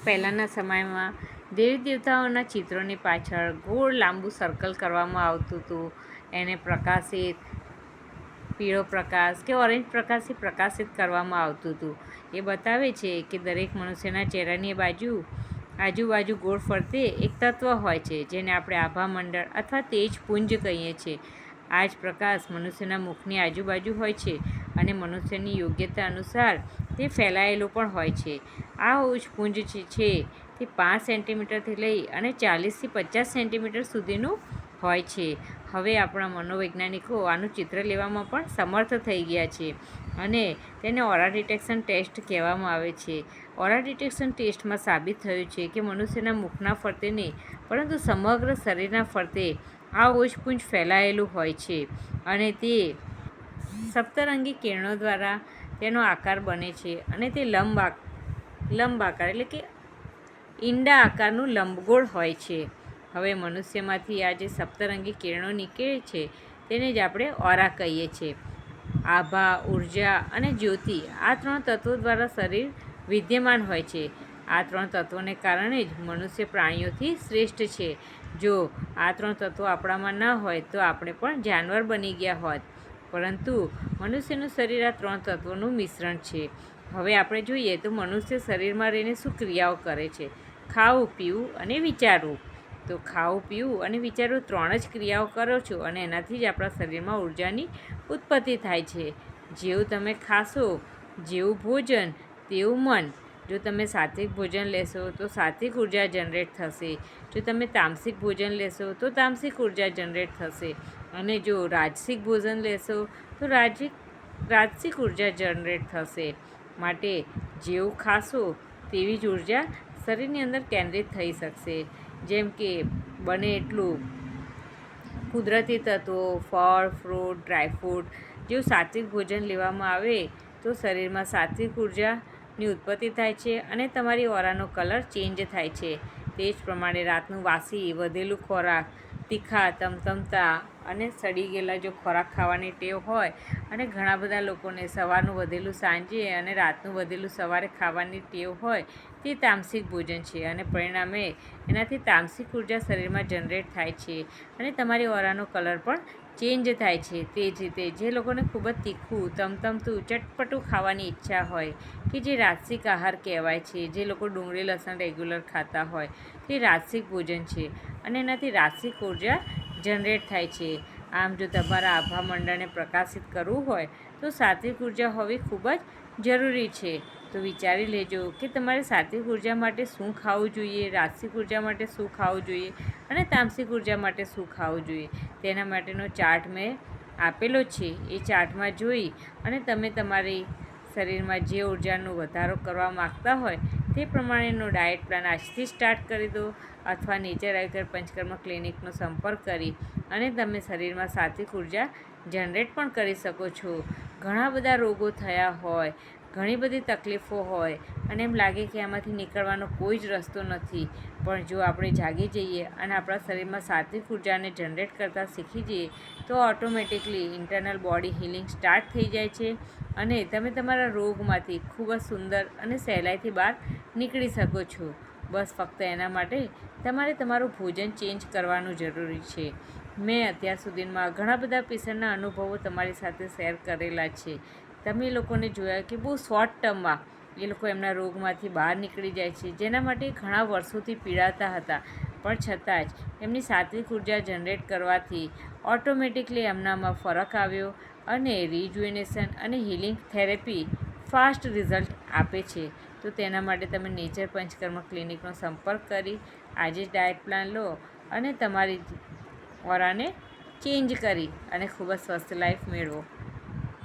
પહેલાંના સમયમાં દેવી દેવતાઓના ચિત્રોની પાછળ ગોળ લાંબુ સર્કલ કરવામાં આવતું હતું. એને પ્રકાશિત પીળો પ્રકાશ કે ઓરેન્જ પ્રકાશથી પ્રકાશિત કરવામાં આવતું હતું. એ બતાવે છે કે દરેક મનુષ્યના ચહેરાની આજુબાજુ ગોળ ફરતે એક તત્વ હોય છે જેને આપણે આભામંડળ અથવા તેજ પુંજ કહીએ છીએ. આ જ પ્રકાશ મનુષ્યના મુખની આજુબાજુ હોય છે અને મનુષ્યની યોગ્યતા અનુસાર તે ફેલાયેલું પણ હોય છે. આ ઓજપુંજ છે તે 5 સેન્ટીમીટરથી લઈ અને 40થી 50 સેન્ટીમીટર સુધીનું હોય છે. હવે આપણા મનોવૈજ્ઞાનિકો આનું ચિત્ર લેવામાં પણ સમર્થ થઈ ગયા છે અને તેને ઓરા ડિટેક્શન ટેસ્ટ કહેવામાં આવે છે. ઓરા ડિટેક્શન ટેસ્ટમાં સાબિત થયું છે કે મનુષ્યના મુખના ફરતે નહીં પરંતુ સમગ્ર શરીરના ફરતે આ ઓજપુંજ ફેલાયેલું હોય છે અને તે સપ્તરંગી કિરણો દ્વારા તેનો આકાર બને છે અને તે લંબ આકાર એટલે કે ઈંડા આકારનું લંબગોળ હોય છે. હવે મનુષ્યમાંથી આ જે સપ્તરંગી કિરણો નીકળે છે તેને જ આપણે ઓરા કહીએ છીએ. આભા, ઉર્જા અને જ્યોતિ આ 3 તત્વો દ્વારા શરીર વિદ્યમાન હોય છે. આ 3 તત્વોને કારણે જ મનુષ્ય પ્રાણીઓથી શ્રેષ્ઠ છે. જો આ 3 તત્વો આપણામાં ન હોય તો આપણે પણ જાનવર બની ગયા હોત, પરંતુ મનુષ્યનું શરીર આ 3 તત્વોનું મિશ્રણ છે. હવે આપણે જોઈએ તો મનુષ્ય શરીરમાં રહીને શું ક્રિયાઓ કરે છે. ખાવું, પીવું અને વિચારવું. તો ખાવું, પીવું અને વિચારવું 3 જ ક્રિયાઓ કરો છો અને એનાથી જ આપણા શરીરમાં ઉર્જાની ઉત્પત્તિ થાય છે. જેવું તમે ખાશો, જેવું ભોજન તેવું મન. જો તમે સાત્વિક ભોજન લેશો તો સાત્વિક ઉર્જા જનરેટ થશે. જો તમે તામસિક ભોજન લેશો તો તામસિક ઉર્જા જનરેટ થશે અને જો રાજસિક ભોજન લેશો તો રાજસિક ઉર્જા જનરેટ થશે. માટે જેવું ખાશો તેવી જ ઉર્જા શરીરની અંદર કેન્દ્રિત થઈ શકશે. જેમ કે બને એટલું કુદરતી તત્વો, ફળ, ફ્રૂટ, ડ્રાયફ્રૂટ જેવું સાત્વિક ભોજન લેવામાં આવે તો શરીરમાં સાત્વિક ઉર્જાની ઉત્પત્તિ થાય છે અને તમારી ઓરાનો કલર ચેન્જ થાય છે. તે જ પ્રમાણે રાતનું વાસી વધેલું ખોરાક, તીખા, તમતમતા અને સડી ગયેલા જો ખોરાક ખાવાની ટેવ હોય અને ઘણા બધા લોકોને સવારનું વધેલું સાંજે અને રાતનું વધેલું સવારે ખાવાની ટેવ હોય તે તામસિક ભોજન છે અને પરિણામે એનાથી તામસિક ઉર્જા શરીરમાં જનરેટ થાય છે અને તમારી ઓરાનો કલર પણ ચેન્જ થાય છે. તે જ રીતે જે લોકોને ખૂબ જ તીખું, તમતમતું, ચટપટું ખાવાની ઈચ્છા હોય કે જે રાજસિક આહાર કહેવાય છે, જે લોકો ડુંગળી લસણ રેગ્યુલર ખાતા હોય તે રાજસિક ભોજન છે અને એનાથી રાજસિક ઉર્જા જનરેટ થાય છે. આમ જો તમારા આભામંડળને પ્રકાશિત કરવું હોય તો સાત્વિક ઉર્જા હોવી ખૂબ જ જરૂરી છે. તો વિચારી લેજો કે તમારે સાત્વિક ઉર્જા માટે શું ખાવું જોઈએ, રાજસિક ઉર્જા માટે શું ખાવું જોઈએ અને તામસિક ઉર્જા માટે શું ખાવું જોઈએ. તેના માટેનો ચાર્ટ મેં આપેલો છે. એ ચાર્ટમાં જોઈ અને તમે તમારી શરીરમાં જે ઉર્જાનો વધારો કરવા માગતા હોય તે પ્રમાણેનો ડાયટ પ્લાન આજથી સ્ટાર્ટ કરી દો અથવા નેચર આયુર્વેદ પંચકર્મ ક્લિનિકનો સંપર્ક કરી અને તમે શરીરમાં સાત્વિક ઉર્જા જનરેટ પણ કરી શકો છો. ઘણા બધા રોગો થયા હોય, ઘણી બધી તકલીફો હોય અને એમ લાગે કે આમાંથી નીકળવાનો કોઈ જ રસ્તો નથી, પણ જો આપણે જાગી જઈએ અને આપણા શરીરમાં સાત્વિક ઉર્જાને જનરેટ કરતાં શીખી જઈએ તો automatically internal body healing start થઈ જાય છે અને તમે તમારા રોગમાંથી ખૂબ જ સુંદર અને સહેલાઈથી બહાર નીકળી શકો છો. બસ ફક્ત એના માટે તમારે તમારું ભોજન ચેન્જ કરવાનું જરૂરી છે. મેં અત્યાર સુધીમાં ઘણા બધા પેશન્ટના અનુભવો તમારી સાથે શેર કરેલા છે. તમે લોકોને જોયા કે બહુ શોર્ટ ટર્મમાં એ લોકો એમના રોગમાંથી બહાર નીકળી જાય છે, જેના માટે ઘણા વર્ષોથી પીડાતા હતા, પણ છતાં જ એમની સાત્વિક ઉર્જા જનરેટ કરવાથી ઓટોમેટિકલી એમનામાં ફરક આવ્યો અને રિજુવેનેશન અને હિલિંગ થેરેપી ફાસ્ટ રિઝલ્ટ આપે છે. તો તેના માટે તમે નેચર પંચકર્મ ક્લિનિકનો સંપર્ક કરી આજે જ ડાયટ પ્લાન લો અને તમારી ઓરાને ચેન્જ કરી અને ખૂબ જ સ્વસ્થ લાઈફ મેળવો.